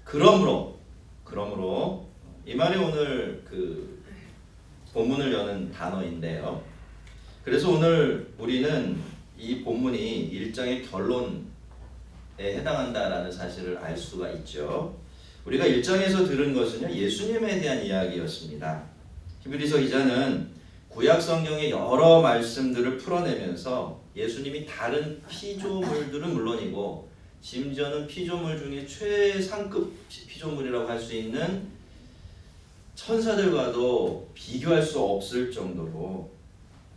그러므로 이 말이 오늘 그 본문을 여는 단어인데요. 그래서 오늘 우리는 이 본문이 1장의 결론에 해당한다라는 사실을 알 수가 있죠. 우리가 1장에서 들은 것은요, 예수님에 대한 이야기였습니다. 히브리서 기자는 구약 성경의 여러 말씀들을 풀어내면서 예수님이 다른 피조물들은 물론이고 심지어는 피조물 중에 최상급 피조물이라고 할 수 있는 천사들과도 비교할 수 없을 정도로,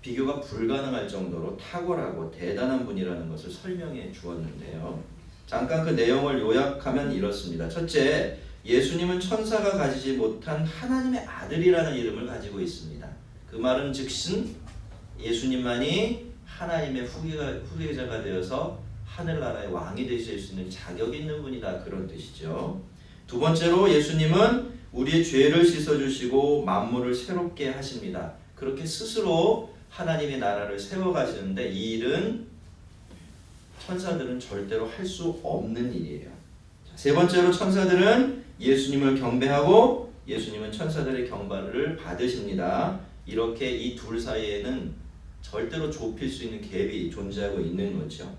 비교가 불가능할 정도로 탁월하고 대단한 분이라는 것을 설명해 주었는데요. 잠깐 그 내용을 요약하면 이렇습니다. 첫째, 예수님은 천사가 가지지 못한 하나님의 아들이라는 이름을 가지고 있습니다. 그 말은 즉슨 예수님만이 하나님의 후계자가 되어서 하늘나라의 왕이 되실 수 있는 자격이 있는 분이다, 그런 뜻이죠. 두 번째로 예수님은 우리의 죄를 씻어주시고 만물을 새롭게 하십니다. 그렇게 스스로 하나님의 나라를 세워가시는데 이 일은 천사들은 절대로 할 수 없는 일이에요. 세 번째로 천사들은 예수님을 경배하고 예수님은 천사들의 경배를 받으십니다. 이렇게 이 둘 사이에는 절대로 좁힐 수 있는 갭이 존재하고 있는 거죠.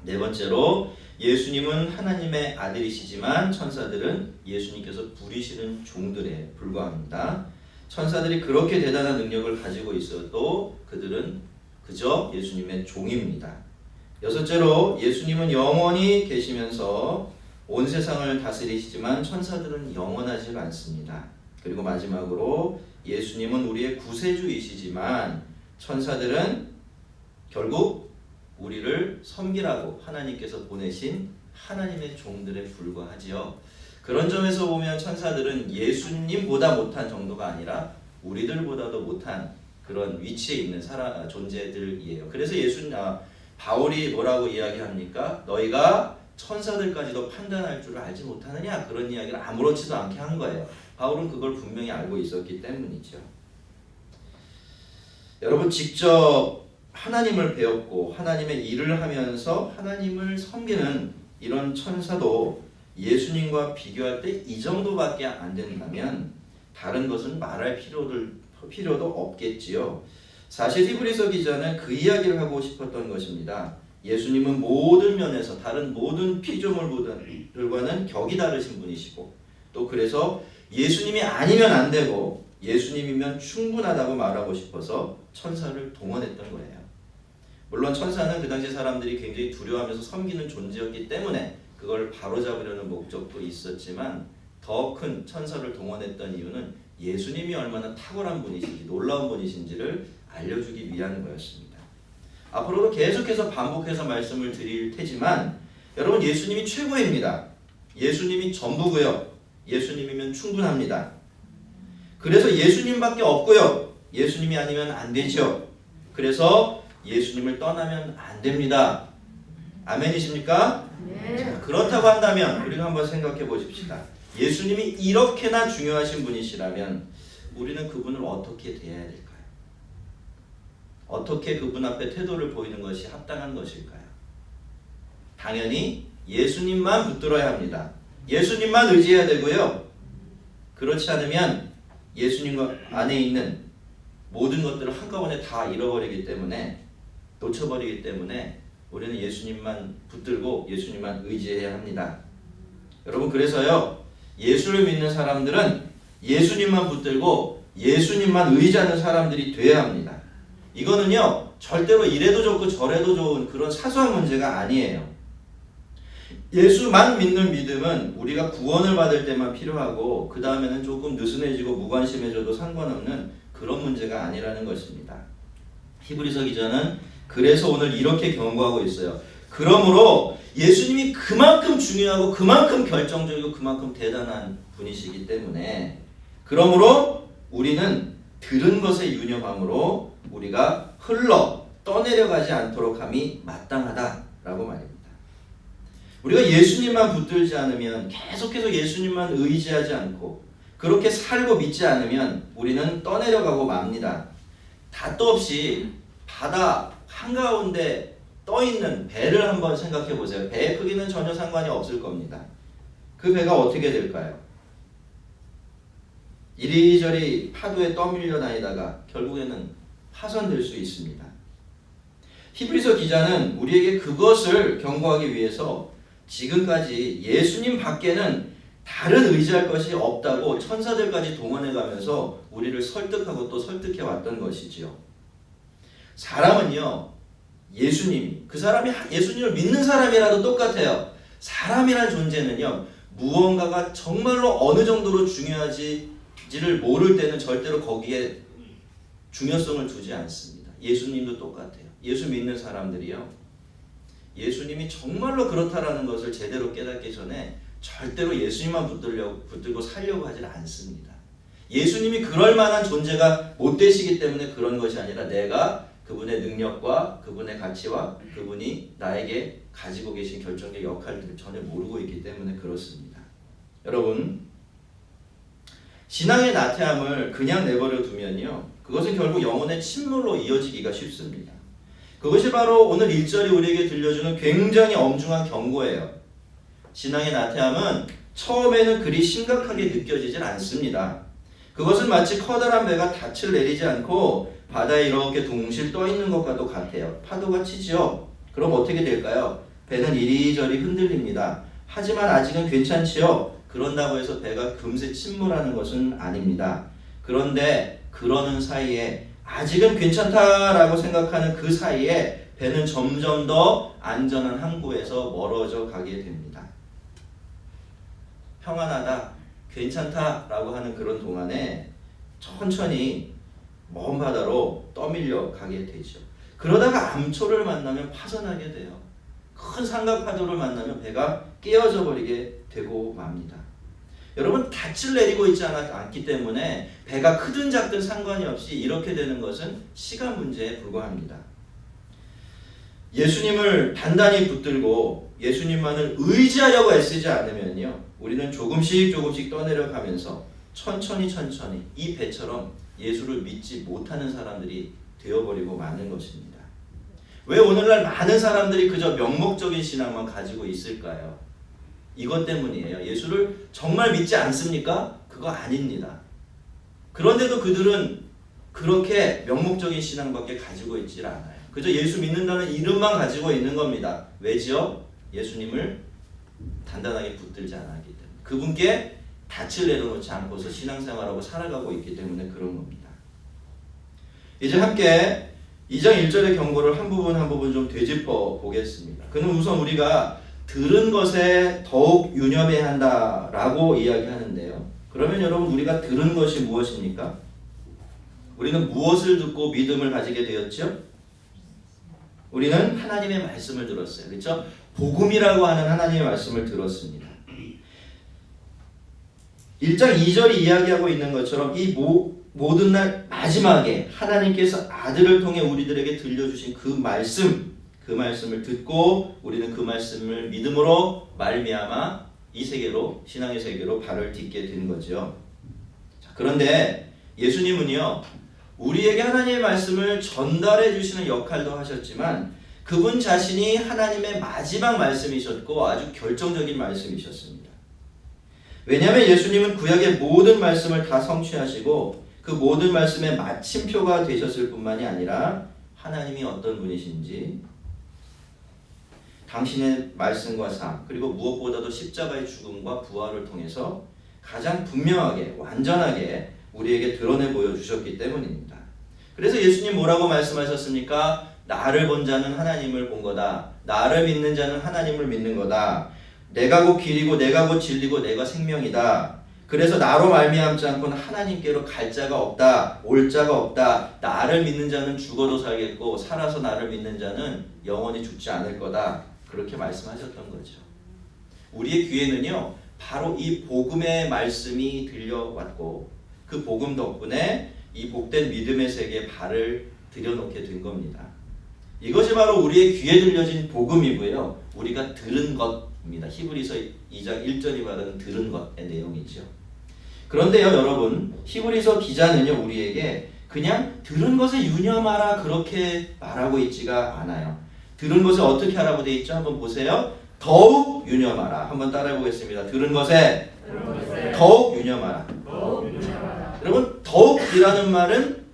네 번째로 예수님은 하나님의 아들이시지만 천사들은 예수님께서 부리시는 종들에 불과합니다. 천사들이 그렇게 대단한 능력을 가지고 있어도 그들은 그저 예수님의 종입니다. 여섯째로 예수님은 영원히 계시면서 온 세상을 다스리시지만 천사들은 영원하지 않습니다. 그리고 마지막으로 예수님은 우리의 구세주이시지만 천사들은 결국 우리를 섬기라고 하나님께서 보내신 하나님의 종들에 불과하지요. 그런 점에서 보면 천사들은 예수님보다 못한 정도가 아니라 우리들보다도 못한 그런 위치에 있는 존재들이에요. 그래서 바울이 뭐라고 이야기합니까? 너희가 천사들까지도 판단할 줄 알지 못하느냐? 그런 이야기를 아무렇지도 않게 한 거예요. 바울은 그걸 분명히 알고 있었기 때문이죠. 여러분, 직접 하나님을 배웠고 하나님의 일을 하면서 하나님을 섬기는 이런 천사도 예수님과 비교할 때 이 정도밖에 안 된다면 다른 것은 말할 필요도 없겠지요. 사실 히브리서 기자는 그 이야기를 하고 싶었던 것입니다. 예수님은 모든 면에서 다른 모든 피조물들과는 격이 다르신 분이시고 또 그래서 예수님이 아니면 안 되고 예수님이면 충분하다고 말하고 싶어서 천사를 동원했던 거예요. 물론 천사는 그 당시 사람들이 굉장히 두려워하면서 섬기는 존재였기 때문에 그걸 바로잡으려는 목적도 있었지만 더 큰 천사를 동원했던 이유는 예수님이 얼마나 탁월한 분이신지 놀라운 분이신지를 알려주기 위한 거였습니다. 앞으로도 계속해서 반복해서 말씀을 드릴 테지만 여러분, 예수님이 최고입니다. 예수님이 전부고요. 예수님이면 충분합니다. 그래서 예수님밖에 없고요. 예수님이 아니면 안 되죠. 그래서 예수님을 떠나면 안 됩니다. 아멘이십니까? 네. 자, 그렇다고 한다면 우리가 한번 생각해 보십시다. 예수님이 이렇게나 중요하신 분이시라면 우리는 그분을 어떻게 대해야 될까요? 어떻게 그분 앞에 태도를 보이는 것이 합당한 것일까요? 당연히 예수님만 붙들어야 합니다. 예수님만 의지해야 되고요. 그렇지 않으면 예수님 안에 있는 모든 것들을 한꺼번에 다 잃어버리기 때문에, 놓쳐버리기 때문에 우리는 예수님만 붙들고 예수님만 의지해야 합니다. 여러분, 그래서요, 예수를 믿는 사람들은 예수님만 붙들고 예수님만 의지하는 사람들이 돼야 합니다. 이거는요, 절대로 이래도 좋고 저래도 좋은 그런 사소한 문제가 아니에요. 예수만 믿는 믿음은 우리가 구원을 받을 때만 필요하고 그 다음에는 조금 느슨해지고 무관심해져도 상관없는 그런 문제가 아니라는 것입니다. 히브리서 기자는 그래서 오늘 이렇게 경고하고 있어요. 그러므로 예수님이 그만큼 중요하고 그만큼 결정적이고 그만큼 대단한 분이시기 때문에, 그러므로 우리는 들은 것에 유념함으로 우리가 떠내려가지 않도록 함이 마땅하다라고 말입니다. 우리가 예수님만 붙들지 않으면, 계속해서 예수님만 의지하지 않고 그렇게 살고 믿지 않으면 우리는 떠내려가고 맙니다. 닷도 없이 바다 한가운데 떠있는 배를 한번 생각해 보세요. 배의 크기는 전혀 상관이 없을 겁니다. 그 배가 어떻게 될까요? 이리저리 파도에 떠밀려 다니다가 결국에는 파손될 수 있습니다. 히브리서 기자는 우리에게 그것을 경고하기 위해서 지금까지 예수님 밖에는 다른 의지할 것이 없다고 천사들까지 동원해가면서 우리를 설득하고 또 설득해 왔던 것이지요. 사람은요, 예수님이, 그 사람이 예수님을 믿는 사람이라도 똑같아요. 사람이란 존재는요, 무언가가 정말로 어느 정도로 중요하지를 모를 때는 절대로 거기에 중요성을 두지 않습니다. 예수님도 똑같아요. 예수 믿는 사람들이요, 예수님이 정말로 그렇다라는 것을 제대로 깨닫기 전에 절대로 예수님만 붙들고 살려고 하질 않습니다. 예수님이 그럴 만한 존재가 못 되시기 때문에 그런 것이 아니라 내가 그분의 능력과 그분의 가치와 그분이 나에게 가지고 계신 결정적 역할들을 전혀 모르고 있기 때문에 그렇습니다. 여러분, 신앙의 나태함을 그냥 내버려 두면요, 그것은 결국 영혼의 침몰로 이어지기가 쉽습니다. 그것이 바로 오늘 1절이 우리에게 들려주는 굉장히 엄중한 경고예요. 신앙의 나태함은 처음에는 그리 심각하게 느껴지질 않습니다. 그것은 마치 커다란 배가 닻을 내리지 않고 바다에 이렇게 둥실 떠 있는 것과도 같아요. 파도가 치죠. 그럼 어떻게 될까요? 배는 이리저리 흔들립니다. 하지만 아직은 괜찮지요. 그런다고 해서 배가 금세 침몰하는 것은 아닙니다. 그런데 그러는 사이에 아직은 괜찮다라고 생각하는 그 사이에 배는 점점 더 안전한 항구에서 멀어져 가게 됩니다. 평안하다, 괜찮다라고 하는 그런 동안에 천천히 먼 바다로 떠밀려 가게 되죠. 그러다가 암초를 만나면 파손하게 돼요. 큰 삼각파도를 만나면 배가 깨어져 버리게 되고 맙니다. 여러분, 닻을 내리고 있지 않기 때문에 배가 크든 작든 상관이 없이 이렇게 되는 것은 시간 문제에 불과합니다. 예수님을 단단히 붙들고 예수님만을 의지하려고 애쓰지 않으면요, 우리는 조금씩 떠내려가면서 천천히 이 배처럼 예수를 믿지 못하는 사람들이 되어버리고 마는 것입니다. 왜 오늘날 많은 사람들이 그저 명목적인 신앙만 가지고 있을까요? 이것 때문이에요. 예수를 정말 믿지 않습니까? 그거 아닙니다. 그런데도 그들은 그렇게 명목적인 신앙밖에 가지고 있질 않아요. 그저 예수 믿는다는 이름만 가지고 있는 겁니다. 왜지요? 예수님을 단단하게 붙들지 않았기 때문에, 그분께 닻을 내려놓지 않고서 신앙생활하고 살아가고 있기 때문에 그런 겁니다. 이제 함께 2장 1절의 경고를 한 부분 좀 되짚어 보겠습니다. 그는 우선 우리가 들은 것에 더욱 유념해야 한다라고 이야기하는데요. 그러면 여러분, 우리가 들은 것이 무엇입니까? 우리는 무엇을 듣고 믿음을 가지게 되었죠? 우리는 하나님의 말씀을 들었어요. 그렇죠? 복음이라고 하는 하나님의 말씀을 들었습니다. 1장 2절이 이야기하고 있는 것처럼 이 모든 날 마지막에 하나님께서 아들을 통해 우리들에게 들려주신 그 말씀을 듣고 우리는 그 말씀을 믿음으로 말미암아 이 세계로, 신앙의 세계로 발을 딛게 된 거죠. 자, 그런데 예수님은요, 우리에게 하나님의 말씀을 전달해 주시는 역할도 하셨지만 그분 자신이 하나님의 마지막 말씀이셨고 아주 결정적인 말씀이셨습니다. 왜냐하면 예수님은 구약의 모든 말씀을 다 성취하시고 그 모든 말씀의 마침표가 되셨을 뿐만이 아니라 하나님이 어떤 분이신지, 당신의 말씀과 삶, 그리고 무엇보다도 십자가의 죽음과 부활을 통해서 가장 분명하게, 완전하게 우리에게 드러내 보여주셨기 때문입니다. 그래서 예수님 뭐라고 말씀하셨습니까? 나를 본 자는 하나님을 본 거다. 나를 믿는 자는 하나님을 믿는 거다. 내가 곧 길이고 내가 곧 진리고 내가 생명이다. 그래서 나로 말미암지 않고는 하나님께로 갈 자가 없다. 올 자가 없다. 나를 믿는 자는 죽어도 살겠고 살아서 나를 믿는 자는 영원히 죽지 않을 거다. 그렇게 말씀하셨던 거죠. 우리의 귀에는요, 바로 이 복음의 말씀이 들려왔고 그 복음 덕분에 이 복된 믿음의 세계에 발을 들여놓게 된 겁니다. 이것이 바로 우리의 귀에 들려진 복음이고요, 우리가 들은 것입니다. 히브리서 2장 1절이 말하는 들은 것의 내용이죠. 그런데요, 여러분, 히브리서 기자는요, 우리에게 그냥 들은 것에 유념하라 그렇게 말하고 있지가 않아요. 들은 것을 어떻게 하라고 되어 있죠? 한번 보세요. 더욱 유념하라. 한번 따라해 보겠습니다. 들은 것에 더욱 유념하라. 여러분, 더욱이라는 말은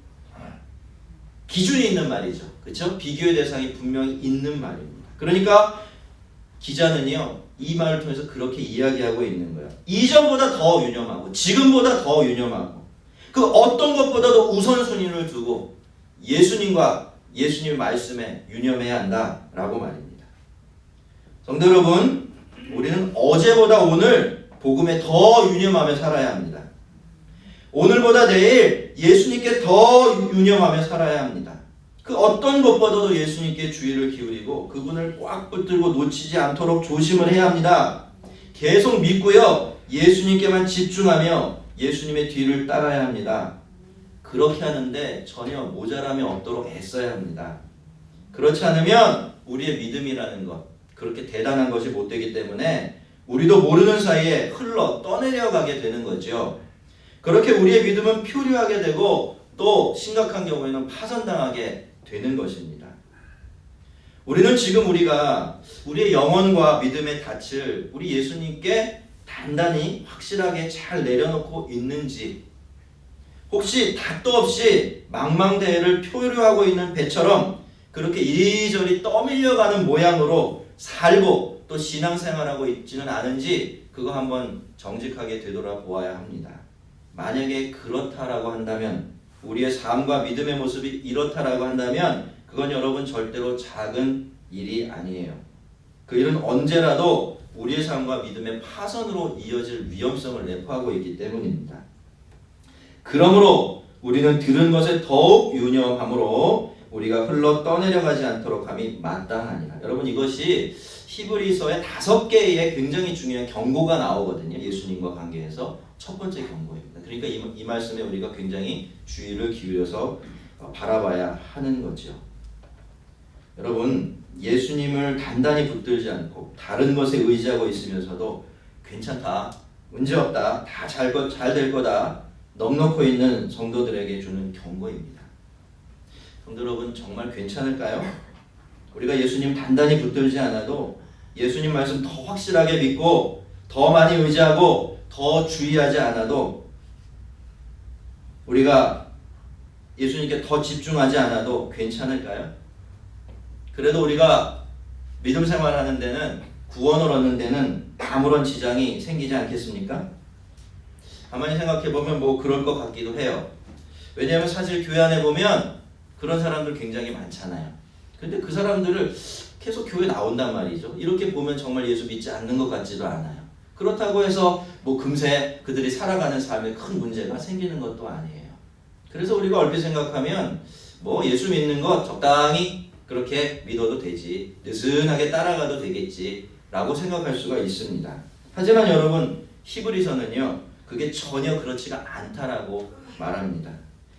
기준이 있는 말이죠. 그렇죠? 비교의 대상이 분명히 있는 말입니다. 그러니까 기자는요, 이 말을 통해서 그렇게 이야기하고 있는 거예요. 이전보다 더 유념하고 지금보다 더 유념하고 그 어떤 것보다도 우선순위를 두고 예수님과 예수님의 말씀에 유념해야 한다라고 말입니다. 성도 여러분, 우리는 어제보다 오늘 복음에 더 유념하며 살아야 합니다. 오늘보다 내일 예수님께 더 유념하며 살아야 합니다. 그 어떤 것보다도 예수님께 주의를 기울이고 그분을 꽉 붙들고 놓치지 않도록 조심을 해야 합니다. 계속 믿고요, 예수님께만 집중하며 예수님의 뒤를 따라야 합니다. 그렇게 하는데 전혀 모자람이 없도록 애써야 합니다. 그렇지 않으면 우리의 믿음이라는 것, 그렇게 대단한 것이 못 되기 때문에 우리도 모르는 사이에 흘러 떠내려가게 되는 거죠. 그렇게 우리의 믿음은 표류하게 되고 또 심각한 경우에는 파손당하게 되는 것입니다. 우리는 지금 우리가 우리의 영혼과 믿음의 닻을 우리 예수님께 단단히 확실하게 잘 내려놓고 있는지, 혹시 닷도 없이 망망대해를 표류하고 있는 배처럼 그렇게 이리저리 떠밀려가는 모양으로 살고 또 신앙생활하고 있지는 않은지 그거 한번 정직하게 되돌아보아야 합니다. 만약에 그렇다라고 한다면, 우리의 삶과 믿음의 모습이 이렇다라고 한다면 그건 여러분 절대로 작은 일이 아니에요. 그 일은 언제라도 우리의 삶과 믿음의 파선으로 이어질 위험성을 내포하고 있기 때문입니다. 그러므로 우리는 들은 것에 더욱 유념함으로 우리가 흘러 떠내려가지 않도록 함이 마땅하니라. 여러분, 이것이 히브리서의 5개의 굉장히 중요한 경고가 나오거든요. 예수님과 관계해서 첫 번째 경고입니다. 그러니까 이 말씀에 우리가 굉장히 주의를 기울여서 바라봐야 하는 거죠. 여러분, 예수님을 단단히 붙들지 않고 다른 것에 의지하고 있으면서도 괜찮다, 문제없다, 다 잘 될 거다 넉넉히 있는 성도들에게 주는 경고입니다. 성도 여러분, 정말 괜찮을까요? 우리가 예수님 단단히 붙들지 않아도 예수님 말씀 더 확실하게 믿고 더 많이 의지하고 더 주의하지 않아도, 우리가 예수님께 더 집중하지 않아도 괜찮을까요? 그래도 우리가 믿음 생활하는 데는, 구원을 얻는 데는 아무런 지장이 생기지 않겠습니까? 가만히 생각해보면 뭐 그럴 것 같기도 해요. 왜냐하면 사실 교회 안에 보면 그런 사람들 굉장히 많잖아요. 근데 그 사람들을 계속 교회 나온단 말이죠. 이렇게 보면 정말 예수 믿지 않는 것 같지도 않아요. 그렇다고 해서 뭐 금세 그들이 살아가는 삶에 큰 문제가 생기는 것도 아니에요. 그래서 우리가 얼핏 생각하면 뭐 예수 믿는 것 적당히 그렇게 믿어도 되지, 느슨하게 따라가도 되겠지 라고 생각할 수가 있습니다. 하지만 여러분, 히브리서는요, 그게 전혀 그렇지가 않다라고 말합니다.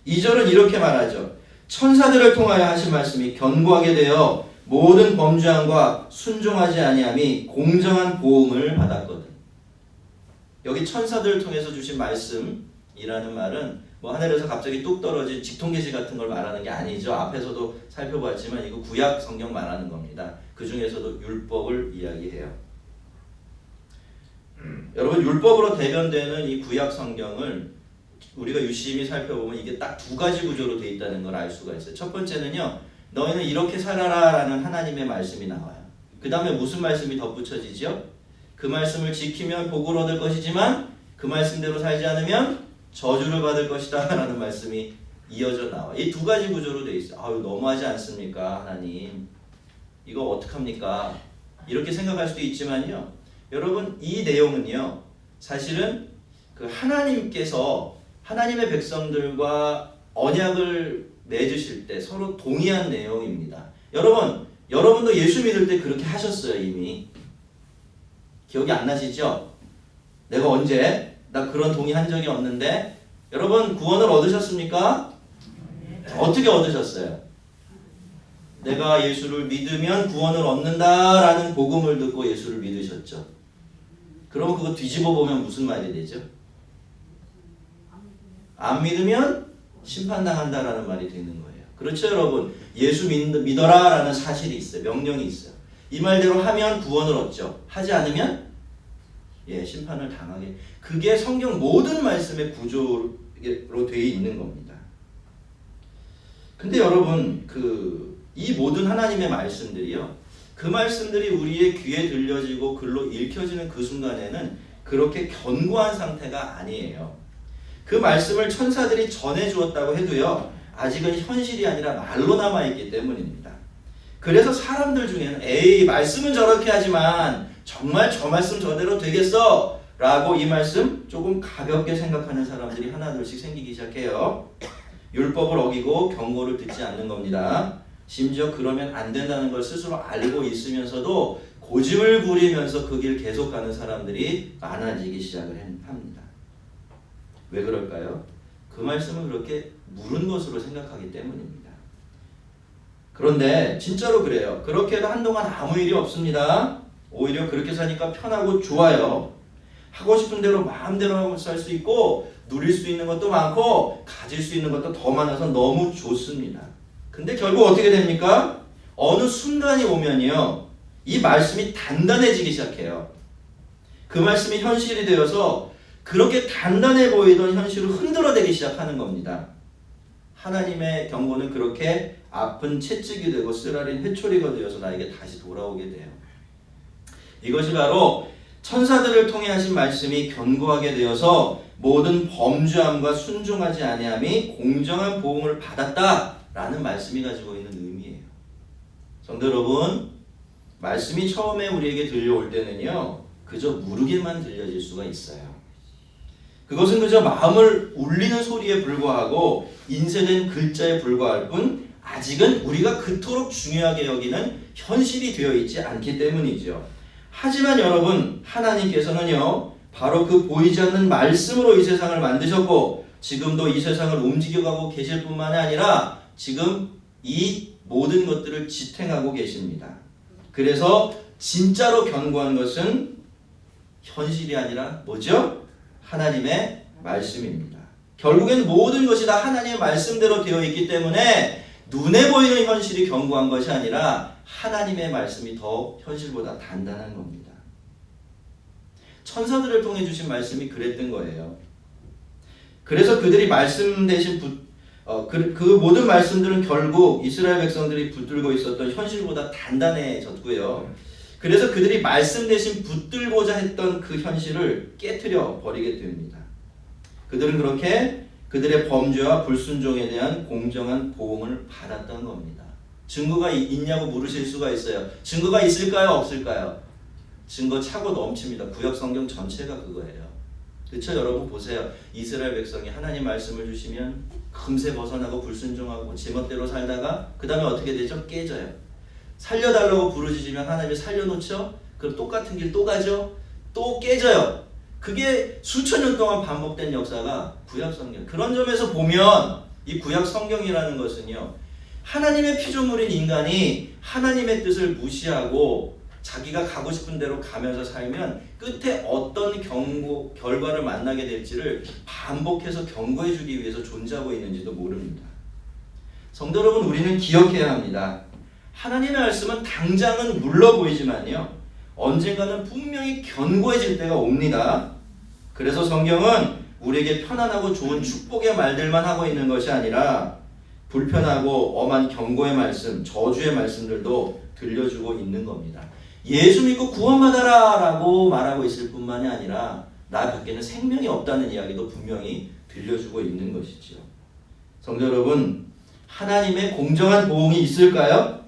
2절은 이렇게 말하죠. 천사들을 통하여 하신 말씀이 견고하게 되어 모든 범죄함과 순종하지 아니함이 공정한 보응을 받았거든. 여기 천사들을 통해서 주신 말씀이라는 말은 뭐 하늘에서 갑자기 뚝 떨어진 직통계시 같은 걸 말하는 게 아니죠. 앞에서도 살펴봤지만 이거 구약 성경 말하는 겁니다. 그 중에서도 율법을 이야기해요. 여러분, 율법으로 대변되는 이 구약 성경을 우리가 유심히 살펴보면 이게 딱 2가지 구조로 되어 있다는 걸 알 수가 있어요. 첫 번째는요, 너희는 이렇게 살아라 라는 하나님의 말씀이 나와요. 그 다음에 무슨 말씀이 덧붙여지죠? 그 말씀을 지키면 복을 얻을 것이지만 그 말씀대로 살지 않으면 저주를 받을 것이다 라는 말씀이 이어져 나와요. 이 2가지 구조로 되어 있어요. 아유, 너무하지 않습니까 하나님, 이거 어떡합니까? 이렇게 생각할 수도 있지만요, 여러분, 이 내용은요, 사실은 그 하나님께서 하나님의 백성들과 언약을 맺으실 때 서로 동의한 내용입니다. 여러분도 예수 믿을 때 그렇게 하셨어요. 이미 기억이 안 나시죠? 내가 언제 나 그런 동의한 적이 없는데, 여러분 구원을 얻으셨습니까? 어떻게 얻으셨어요? 내가 예수를 믿으면 구원을 얻는다라는 복음을 듣고 예수를 믿으셨죠. 그러면 그거 뒤집어 보면 무슨 말이 되죠? 안 믿으면 심판당한다라는 말이 되는 거예요. 그렇죠, 여러분? 예수 믿어라 라는 사실이 있어요. 명령이 있어요. 이 말대로 하면 구원을 얻죠. 하지 않으면 심판을 당하게. 그게 성경 모든 말씀의 구조로 되어 있는 겁니다. 근데 여러분 이 모든 하나님의 말씀들이요, 그 말씀들이 우리의 귀에 들려지고 글로 읽혀지는 그 순간에는 그렇게 견고한 상태가 아니에요. 그 말씀을 천사들이 전해주었다고 해도요, 아직은 현실이 아니라 말로 남아있기 때문입니다. 그래서 사람들 중에는 에이, 말씀은 저렇게 하지만 정말 저 말씀 저대로 되겠어? 라고 이 말씀 조금 가볍게 생각하는 사람들이 하나둘씩 생기기 시작해요. 율법을 어기고 경고를 듣지 않는 겁니다. 심지어 그러면 안 된다는 걸 스스로 알고 있으면서도 고집을 부리면서 그 길 계속 가는 사람들이 많아지기 시작을 합니다. 왜 그럴까요? 그 말씀은 그렇게 무른 것으로 생각하기 때문입니다. 그런데 진짜로 그래요. 그렇게 해도 한동안 아무 일이 없습니다. 오히려 그렇게 사니까 편하고 좋아요. 하고 싶은 대로 마음대로 살 수 있고 누릴 수 있는 것도 많고 가질 수 있는 것도 더 많아서 너무 좋습니다. 근데 결국 어떻게 됩니까? 어느 순간이 오면요, 이 말씀이 단단해지기 시작해요. 그 말씀이 현실이 되어서 그렇게 단단해 보이던 현실을 흔들어대기 시작하는 겁니다. 하나님의 경고는 그렇게 아픈 채찍이 되고 쓰라린 회초리가 되어서 나에게 다시 돌아오게 돼요. 이것이 바로 천사들을 통해 하신 말씀이 견고하게 되어서 모든 범죄함과 순종하지 아니함이 공정한 보응을 받았다라는 말씀이 가지고 있는 의미예요. 성도 여러분, 말씀이 처음에 우리에게 들려올 때는요, 그저 무르게만 들려질 수가 있어요. 그것은 그저 마음을 울리는 소리에 불과하고 인쇄된 글자에 불과할 뿐 아직은 우리가 그토록 중요하게 여기는 현실이 되어 있지 않기 때문이죠. 하지만 여러분, 하나님께서는요, 바로 그 보이지 않는 말씀으로 이 세상을 만드셨고 지금도 이 세상을 움직여가고 계실 뿐만 아니라 지금 이 모든 것들을 지탱하고 계십니다. 그래서 진짜로 견고한 것은 현실이 아니라 뭐죠? 하나님의 말씀입니다. 결국엔 모든 것이 다 하나님의 말씀대로 되어 있기 때문에 눈에 보이는 현실이 견고한 것이 아니라 하나님의 말씀이 더 현실보다 단단한 겁니다. 천사들을 통해 주신 말씀이 그랬던 거예요. 그래서 그들이 말씀 대신 그 모든 말씀들은 결국 이스라엘 백성들이 붙들고 있었던 현실보다 단단해졌고요. 그래서 그들이 말씀 대신 붙들고자 했던 그 현실을 깨트려 버리게 됩니다. 그들은 그렇게 그들의 범죄와 불순종에 대한 공정한 보응을 받았던 겁니다. 증거가 있냐고 물으실 수가 있어요. 증거가 있을까요? 없을까요? 증거 차고 넘칩니다. 구약 성경 전체가 그거예요. 그렇죠? 여러분 보세요. 이스라엘 백성이 하나님 말씀을 주시면 금세 벗어나고 불순종하고 제멋대로 살다가 그 다음에 어떻게 되죠? 깨져요. 살려달라고 부르짖으면 하나님이 살려놓죠? 그럼 똑같은 길 또 가죠? 또 깨져요. 그게 수천 년 동안 반복된 역사가 구약 성경. 그런 점에서 보면 이 구약 성경이라는 것은요, 하나님의 피조물인 인간이 하나님의 뜻을 무시하고 자기가 가고 싶은 대로 가면서 살면 끝에 어떤 결과를 만나게 될지를 반복해서 경고해 주기 위해서 존재하고 있는지도 모릅니다. 성도 여러분, 우리는 기억해야 합니다. 하나님의 말씀은 당장은 물러 보이지만요, 언젠가는 분명히 견고해질 때가 옵니다. 그래서 성경은 우리에게 편안하고 좋은 축복의 말들만 하고 있는 것이 아니라 불편하고 엄한 경고의 말씀, 저주의 말씀들도 들려주고 있는 겁니다. 예수 믿고 구원받아라 라고 말하고 있을 뿐만이 아니라 나 밖에는 생명이 없다는 이야기도 분명히 들려주고 있는 것이죠. 성도 여러분, 하나님의 공정한 보응이 있을까요?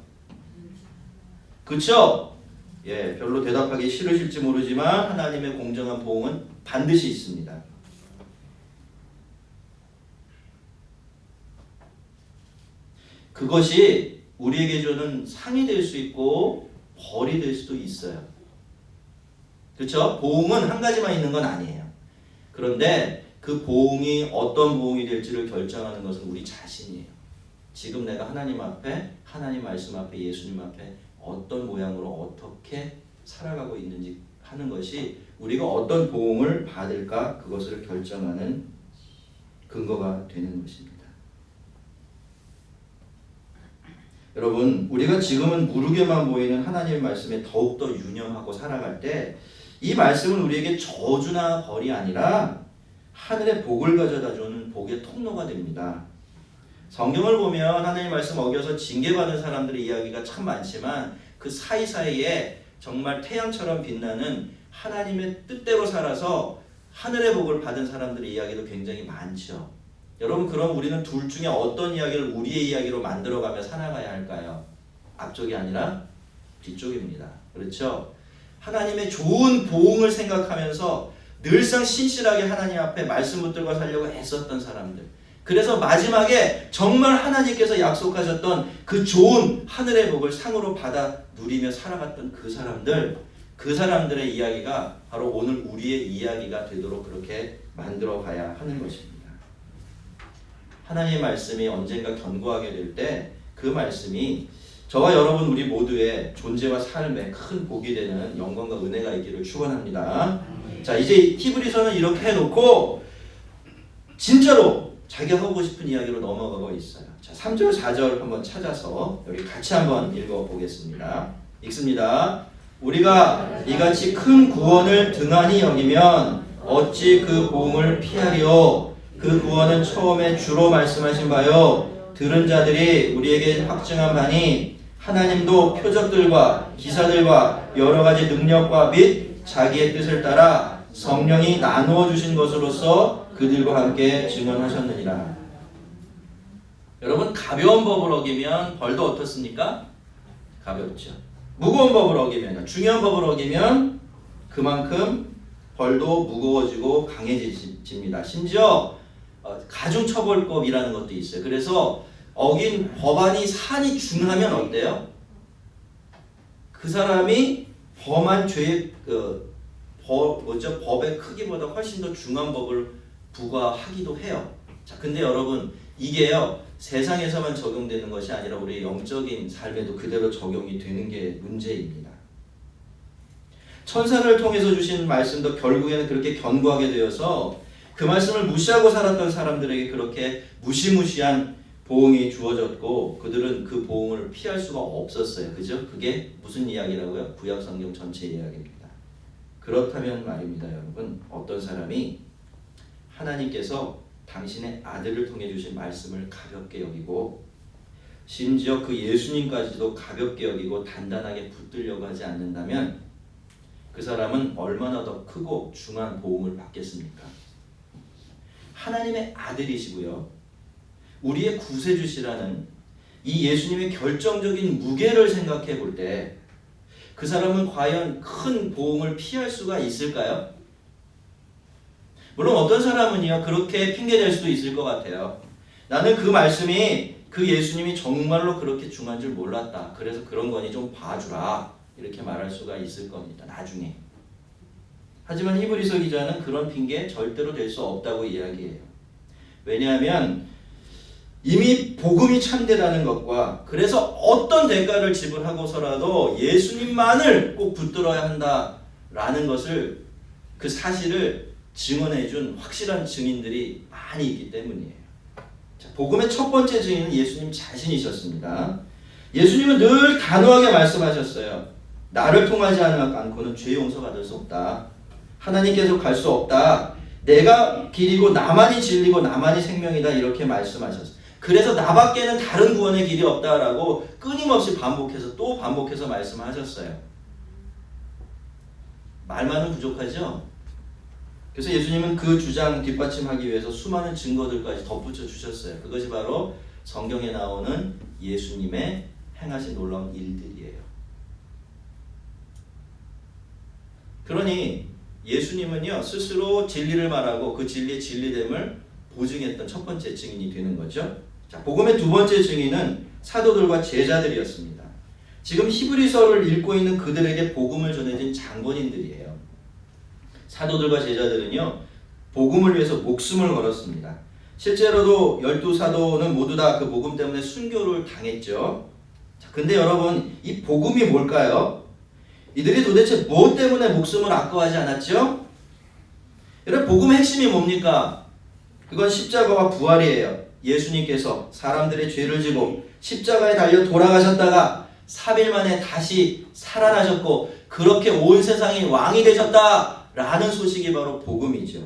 그렇죠? 별로 대답하기 싫으실지 모르지만 하나님의 공정한 보응은 반드시 있습니다. 그것이 우리에게 주는 상이 될 수 있고 벌이 될 수도 있어요. 그렇죠? 보응은 한 가지만 있는 건 아니에요. 그런데 그 보응이 어떤 보응이 될지를 결정하는 것은 우리 자신이에요. 지금 내가 하나님 앞에, 하나님 말씀 앞에, 예수님 앞에 어떤 모양으로 어떻게 살아가고 있는지 하는 것이 우리가 어떤 보응을 받을까, 그것을 결정하는 근거가 되는 것입니다. 여러분, 우리가 지금은 무르게만 보이는 하나님의 말씀에 더욱더 유념하고 살아갈 때 이 말씀은 우리에게 저주나 벌이 아니라 하늘의 복을 가져다주는 복의 통로가 됩니다. 성경을 보면 하나님의 말씀 어겨서 징계받은 사람들의 이야기가 참 많지만 그 사이사이에 정말 태양처럼 빛나는 하나님의 뜻대로 살아서 하늘의 복을 받은 사람들의 이야기도 굉장히 많죠. 여러분, 그럼 우리는 둘 중에 어떤 이야기를 우리의 이야기로 만들어가며 살아가야 할까요? 앞쪽이 아니라 뒤쪽입니다. 그렇죠? 하나님의 좋은 보응을 생각하면서 늘상 신실하게 하나님 앞에 말씀 붙들고 살려고 애썼던 사람들, 그래서 마지막에 정말 하나님께서 약속하셨던 그 좋은 하늘의 복을 상으로 받아 누리며 살아갔던 그 사람들의 이야기가 바로 오늘 우리의 이야기가 되도록 그렇게 만들어 가야 하는 것입니다. 하나님의 말씀이 언젠가 견고하게 될 때 그 말씀이 저와 여러분 우리 모두의 존재와 삶에 큰 복이 되는 영광과 은혜가 있기를 축원합니다. 자, 이제 히브리서는 이렇게 해놓고 진짜로 자기가 하고 싶은 이야기로 넘어가고 있어요. 자, 3절 4절 한번 찾아서 여기 같이 한번 읽어보겠습니다. 읽습니다. 우리가 이같이 큰 구원을 등한히 여기면 어찌 그 보응을 피하리요. 그 구원은 처음에 주로 말씀하신 바요 들은 자들이 우리에게 확증한 바니 하나님도 표적들과 기사들과 여러 가지 능력과 및 자기의 뜻을 따라 성령이 나누어 주신 것으로서 그들과 함께 증언하셨느니라. 여러분, 가벼운 법을 어기면 벌도 어떻습니까? 가볍죠. 무거운 법을 어기면, 중요한 법을 어기면 그만큼 벌도 무거워지고 강해집니다. 심지어 가중처벌법이라는 것도 있어요. 그래서 어긴 법안이 산이 중하면 어때요? 그 사람이 범한 죄의 법의 크기보다 훨씬 더 중한 법을 부과하기도 해요. 자, 근데 여러분, 이게요 세상에서만 적용되는 것이 아니라 우리 영적인 삶에도 그대로 적용이 되는 게 문제입니다. 천사를 통해서 주신 말씀도 결국에는 그렇게 견고하게 되어서 그 말씀을 무시하고 살았던 사람들에게 그렇게 무시무시한 보응이 주어졌고 그들은 그 보응을 피할 수가 없었어요. 그죠? 그게 무슨 이야기라고요? 구약 성경 전체 이야기입니다. 그렇다면 말입니다, 여러분. 어떤 사람이 하나님께서 당신의 아들을 통해 주신 말씀을 가볍게 여기고 심지어 그 예수님까지도 가볍게 여기고 단단하게 붙들려고 하지 않는다면 그 사람은 얼마나 더 크고 중한 보응을 받겠습니까? 하나님의 아들이시고요, 우리의 구세주시라는 이 예수님의 결정적인 무게를 생각해 볼 때 그 사람은 과연 큰 보응을 피할 수가 있을까요? 물론 어떤 사람은요 그렇게 핑계댈 수도 있을 것 같아요. 나는 그 말씀이 그 예수님이 정말로 그렇게 중한 줄 몰랐다. 그래서 그런 거니 좀 봐주라. 이렇게 말할 수가 있을 겁니다. 나중에. 하지만 히브리서 기자는 그런 핑계 절대로 될 수 없다고 이야기해요. 왜냐하면 이미 복음이 참되다는 것과 그래서 어떤 대가를 지불하고서라도 예수님만을 꼭 붙들어야 한다라는 것을 그 사실을 증언해준 확실한 증인들이 많이 있기 때문이에요. 자, 복음의 첫 번째 증인은 예수님 자신이셨습니다. 예수님은 늘 단호하게 말씀하셨어요. 나를 통하지 않고는 죄 용서받을 수 없다. 하나님께서 갈 수 없다. 내가 길이고 나만이 진리고 나만이 생명이다. 이렇게 말씀하셨어요. 그래서 나밖에는 다른 구원의 길이 없다라고 끊임없이 반복해서 또 반복해서 말씀하셨어요. 말만은 부족하죠? 그래서 예수님은 그 주장 뒷받침하기 위해서 수많은 증거들까지 덧붙여 주셨어요. 그것이 바로 성경에 나오는 예수님의 행하신 놀라운 일들이에요. 그러니 예수님은요 스스로 진리를 말하고 그 진리의 진리됨을 보증했던 첫 번째 증인이 되는 거죠. 자, 복음의 두 번째 증인은 사도들과 제자들이었습니다. 지금 히브리서를 읽고 있는 그들에게 복음을 전해진 장본인들이에요. 사도들과 제자들은요 복음을 위해서 목숨을 걸었습니다. 실제로도 12사도는 모두 다 그 복음 때문에 순교를 당했죠. 자, 근데 여러분 이 복음이 뭘까요? 이들이 도대체 무엇 때문에 목숨을 아까워하지 않았죠? 여러분 복음의 핵심이 뭡니까? 그건 십자가와 부활이에요. 예수님께서 사람들의 죄를 지고 십자가에 달려 돌아가셨다가 3일 만에 다시 살아나셨고 그렇게 온 세상이 왕이 되셨다라는 소식이 바로 복음이죠.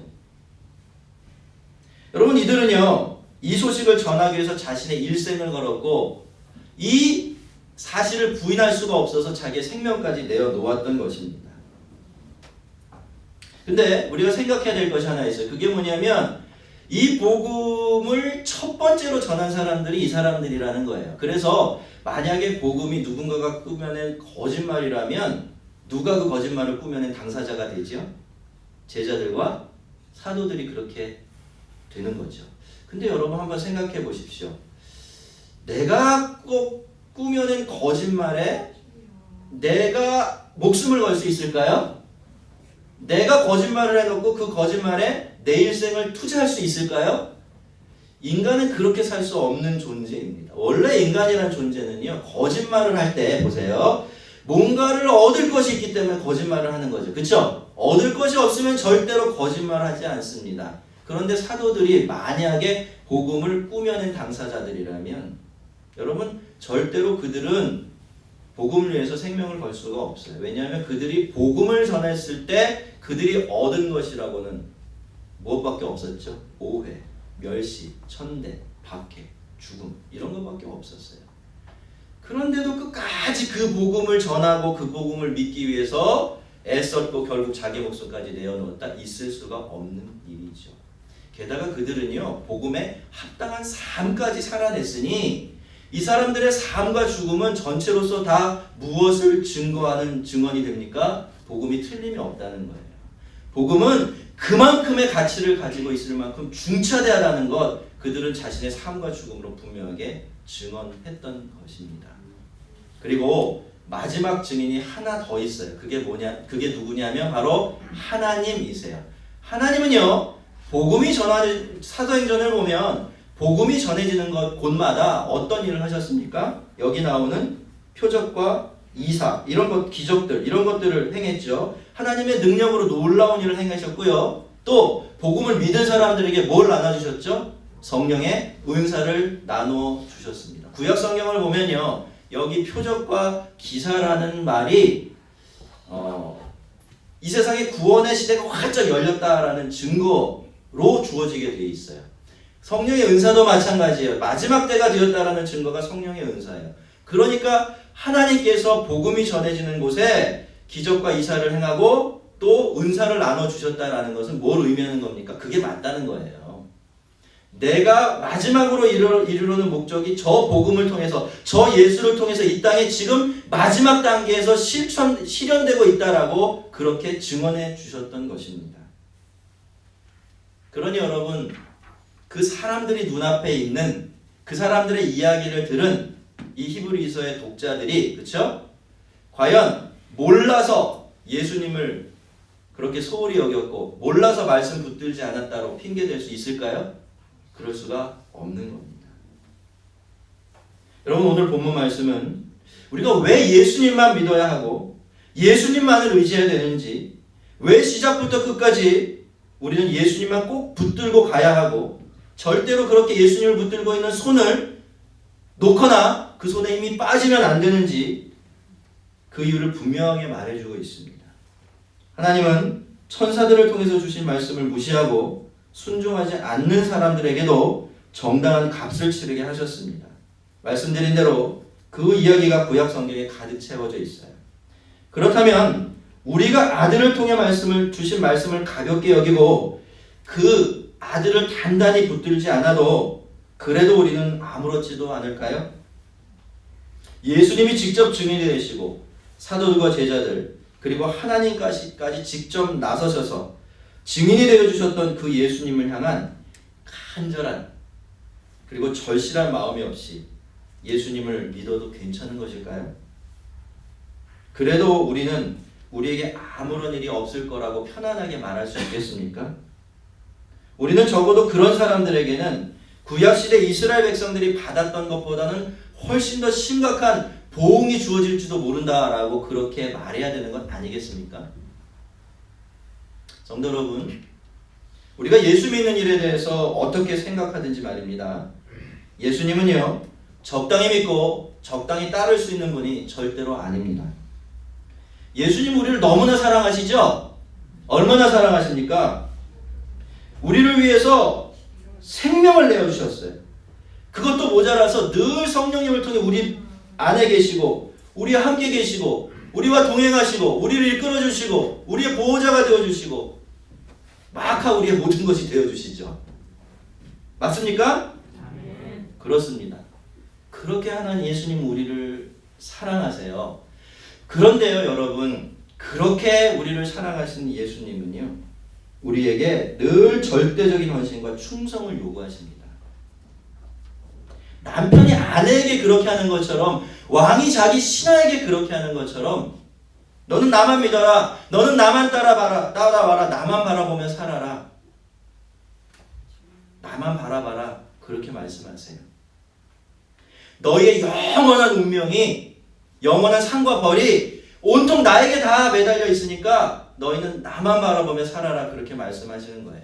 여러분 이들은요 이 소식을 전하기 위해서 자신의 일생을 걸었고 이 사실을 부인할 수가 없어서 자기의 생명까지 내어놓았던 것입니다. 근데 우리가 생각해야 될 것이 하나 있어요. 그게 뭐냐면 이 복음을 첫 번째로 전한 사람들이 이 사람들이라는 거예요. 그래서 만약에 복음이 누군가가 꾸며낸 거짓말이라면 누가 그 거짓말을 꾸며낸 당사자가 되죠? 제자들과 사도들이 그렇게 되는 거죠. 근데 여러분 한번 생각해 보십시오. 내가 꼭 꾸며낸 거짓말에 내가 목숨을 걸 수 있을까요? 내가 거짓말을 해놓고 그 거짓말에 내 일생을 투자할 수 있을까요? 인간은 그렇게 살 수 없는 존재입니다. 원래 인간이라는 존재는요 거짓말을 할 때 보세요. 뭔가를 얻을 것이 있기 때문에 거짓말을 하는 거죠. 그렇죠? 얻을 것이 없으면 절대로 거짓말을 하지 않습니다. 그런데 사도들이 만약에 복음을 꾸며낸 당사자들이라면 여러분 절대로 그들은 복음을 위해서 생명을 걸 수가 없어요. 왜냐하면 그들이 복음을 전했을 때 그들이 얻은 것이라고는 무엇밖에 없었죠? 오해, 멸시, 천대, 박해, 죽음 이런 것밖에 없었어요. 그런데도 끝까지 그 복음을 전하고 그 복음을 믿기 위해서 애썼고 결국 자기 목숨까지 내어놓았다. 있을 수가 없는 일이죠. 게다가 그들은요 복음에 합당한 삶까지 살아냈으니 이 사람들의 삶과 죽음은 전체로서 다 무엇을 증거하는 증언이 됩니까? 복음이 틀림이 없다는 거예요. 복음은 그만큼의 가치를 가지고 있을 만큼 중차대하다는 것 그들은 자신의 삶과 죽음으로 분명하게 증언했던 것입니다. 그리고 마지막 증인이 하나 더 있어요. 그게 그게 누구냐면 바로 하나님이세요. 하나님은요 복음이 사도행전을 보면 복음이 전해지는 곳마다 어떤 일을 하셨습니까? 여기 나오는 표적과 이사 이런 것 기적들 이런 것들을 행했죠. 하나님의 능력으로 놀라운 일을 행하셨고요. 또 복음을 믿은 사람들에게 뭘 나눠주셨죠? 성령의 은사를 나눠 주셨습니다. 구약 성경을 보면요. 여기 표적과 기사라는 말이 이 세상의 구원의 시대가 활짝 열렸다라는 증거로 주어지게 되어 있어요. 성령의 은사도 마찬가지예요. 마지막 때가 되었다라는 증거가 성령의 은사예요. 그러니까 하나님께서 복음이 전해지는 곳에 기적과 이사를 행하고 또 은사를 나눠주셨다라는 것은 뭘 의미하는 겁니까? 그게 맞다는 거예요. 내가 마지막으로 이루는 목적이 저 복음을 통해서 저 예수를 통해서 이 땅에 지금 마지막 단계에서 실현되고 있다라고 그렇게 증언해 주셨던 것입니다. 그러니 여러분 그 사람들이 눈앞에 있는 그 사람들의 이야기를 들은 이 히브리서의 독자들이 그렇죠? 과연 몰라서 예수님을 그렇게 소홀히 여겼고 몰라서 말씀 붙들지 않았다고 핑계댈 수 있을까요? 그럴 수가 없는 겁니다. 여러분 오늘 본문 말씀은 우리가 왜 예수님만 믿어야 하고 예수님만을 의지해야 되는지 왜 시작부터 끝까지 우리는 예수님만 꼭 붙들고 가야 하고 절대로 그렇게 예수님을 붙들고 있는 손을 놓거나 그 손에 힘이 빠지면 안 되는지 그 이유를 분명하게 말해주고 있습니다. 하나님은 천사들을 통해서 주신 말씀을 무시하고 순종하지 않는 사람들에게도 정당한 값을 치르게 하셨습니다. 말씀드린 대로 그 이야기가 구약 성경에 가득 채워져 있어요. 그렇다면 우리가 아들을 통해 주신 말씀을 가볍게 여기고 그 아들을 단단히 붙들지 않아도 그래도 우리는 아무렇지도 않을까요? 예수님이 직접 증인이 되시고 사도들과 제자들 그리고 하나님까지 직접 나서셔서 증인이 되어주셨던 그 예수님을 향한 간절한 그리고 절실한 마음이 없이 예수님을 믿어도 괜찮은 것일까요? 그래도 우리에게 아무런 일이 없을 거라고 편안하게 말할 수 있겠습니까? 우리는 적어도 그런 사람들에게는 구약시대 이스라엘 백성들이 받았던 것보다는 훨씬 더 심각한 보응이 주어질지도 모른다라고 그렇게 말해야 되는 건 아니겠습니까? 성도 여러분, 우리가 예수 믿는 일에 대해서 어떻게 생각하든지 말입니다. 예수님은요, 적당히 믿고 적당히 따를 수 있는 분이 절대로 아닙니다. 예수님 우리를 너무나 사랑하시죠? 얼마나 사랑하십니까? 우리를 위해서 생명을 내어주셨어요. 그것도 모자라서 늘 성령님을 통해 우리 안에 계시고 우리와 함께 계시고 우리와 동행하시고 우리를 이끌어주시고 우리의 보호자가 되어주시고 막하 우리의 모든 것이 되어주시죠. 맞습니까? 그렇습니다. 그렇게 하나님 예수님 우리를 사랑하세요. 그런데요 여러분, 그렇게 우리를 사랑하시는 예수님은요 우리에게 늘 절대적인 헌신과 충성을 요구하십니다. 남편이 아내에게 그렇게 하는 것처럼, 왕이 자기 신하에게 그렇게 하는 것처럼, 너는 나만 믿어라, 너는 나만 따라와라, 나만 바라보며 살아라, 나만 바라봐라, 그렇게 말씀하세요. 너희의 영원한 운명이, 영원한 상과 벌이 온통 나에게 다 매달려 있으니까 너희는 나만 바라보며 살아라, 그렇게 말씀하시는 거예요.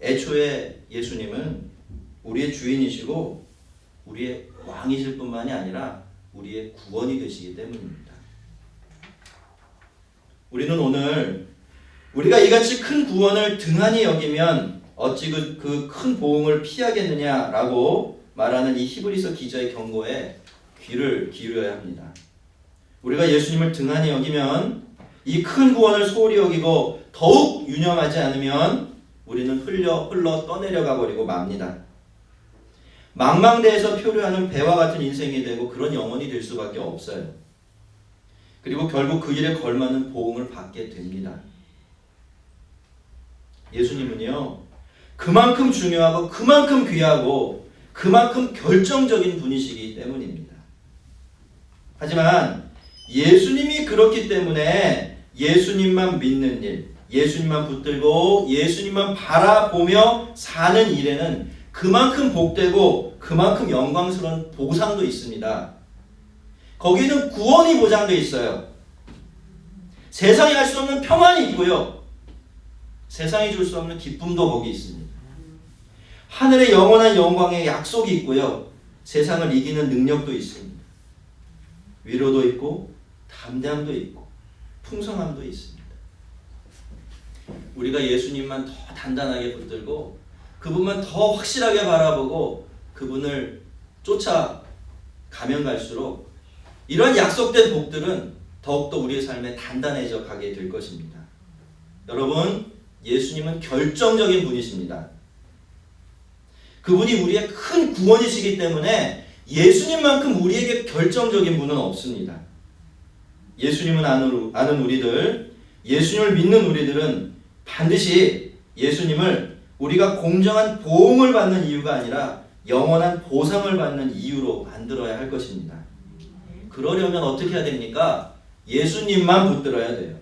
애초에 예수님은 우리의 주인이시고 우리의 왕이실 뿐만이 아니라 우리의 구원이 되시기 때문입니다. 우리는 오늘 우리가 이같이 큰 구원을 등한히 여기면 어찌 그 큰 보응을 피하겠느냐라고 말하는 이 히브리서 기자의 경고에 귀를 기울여야 합니다. 우리가 예수님을 등한히 여기면, 이 큰 구원을 소홀히 여기고 더욱 유념하지 않으면 우리는 흘러 떠내려가 버리고 맙니다. 망망대해서 표류하는 배와 같은 인생이 되고 그런 영혼이 될 수밖에 없어요. 그리고 결국 그 일에 걸맞는 보응을 받게 됩니다. 예수님은요, 그만큼 중요하고 그만큼 귀하고 그만큼 결정적인 분이시기 때문입니다. 하지만 예수님이 그렇기 때문에 예수님만 믿는 일, 예수님만 붙들고 예수님만 바라보며 사는 일에는 그만큼 복되고 그만큼 영광스러운 보상도 있습니다. 거기는 구원이 보장되어 있어요. 세상이 할 수 없는 평안이 있고요. 세상이 줄 수 없는 기쁨도 거기 있습니다. 하늘의 영원한 영광의 약속이 있고요. 세상을 이기는 능력도 있습니다. 위로도 있고 담대함도 있고 풍성함도 있습니다. 우리가 예수님만 더 단단하게 붙들고 그분만 더 확실하게 바라보고 그분을 쫓아가면 갈수록 이런 약속된 복들은 더욱더 우리의 삶에 단단해져 가게 될 것입니다. 여러분, 예수님은 결정적인 분이십니다. 그분이 우리의 큰 구원이시기 때문에 예수님만큼 우리에게 결정적인 분은 없습니다. 예수님을 아는 우리들, 예수님을 믿는 우리들은 반드시 예수님을 우리가 공정한 보응을 받는 이유가 아니라 영원한 보상을 받는 이유로 만들어야 할 것입니다. 그러려면 어떻게 해야 됩니까? 예수님만 붙들어야 돼요.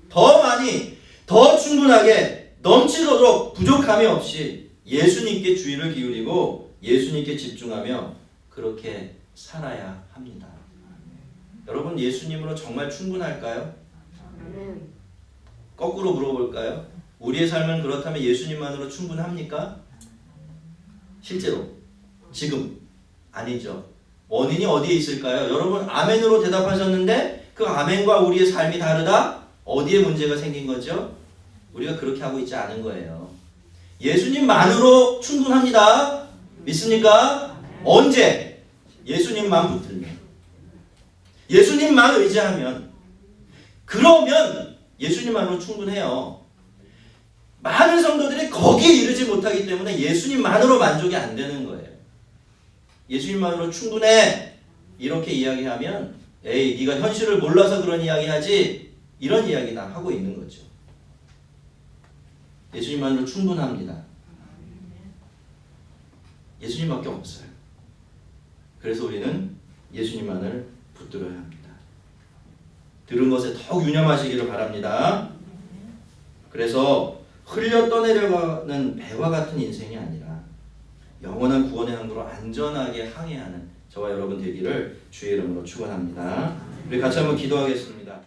더 많이, 더 충분하게, 넘치도록 부족함이 없이 예수님께 주의를 기울이고 예수님께 집중하며 그렇게 살아야 합니다. 여러분, 예수님으로 정말 충분할까요? 거꾸로 물어볼까요? 우리의 삶은 그렇다면 예수님만으로 충분합니까? 실제로 지금 아니죠. 원인이 어디에 있을까요? 여러분, 아멘으로 대답하셨는데 그 아멘과 우리의 삶이 다르다? 어디에 문제가 생긴 거죠? 우리가 그렇게 하고 있지 않은 거예요. 예수님만으로 충분합니다. 믿습니까? 언제? 예수님만 붙들면, 예수님만 의지하면, 그러면 예수님만으로 충분해요. 많은 성도들이 거기에 이르지 못하기 때문에 예수님만으로 만족이 안 되는 거예요. 예수님만으로 충분해 이렇게 이야기하면 에이, 네가 현실을 몰라서 그런 이야기하지, 이런 이야기나 하고 있는 거죠. 예수님만으로 충분합니다. 예수님밖에 없어요. 그래서 우리는 예수님만을 붙들어야 합니다. 들은 것에 더욱 유념하시기를 바랍니다. 그래서 흘려 떠내려가는 배와 같은 인생이 아니라 영원한 구원의 항구로 안전하게 항해하는 저와 여러분 되기를 주의 이름으로 축원합니다. 우리 같이 한번 기도하겠습니다.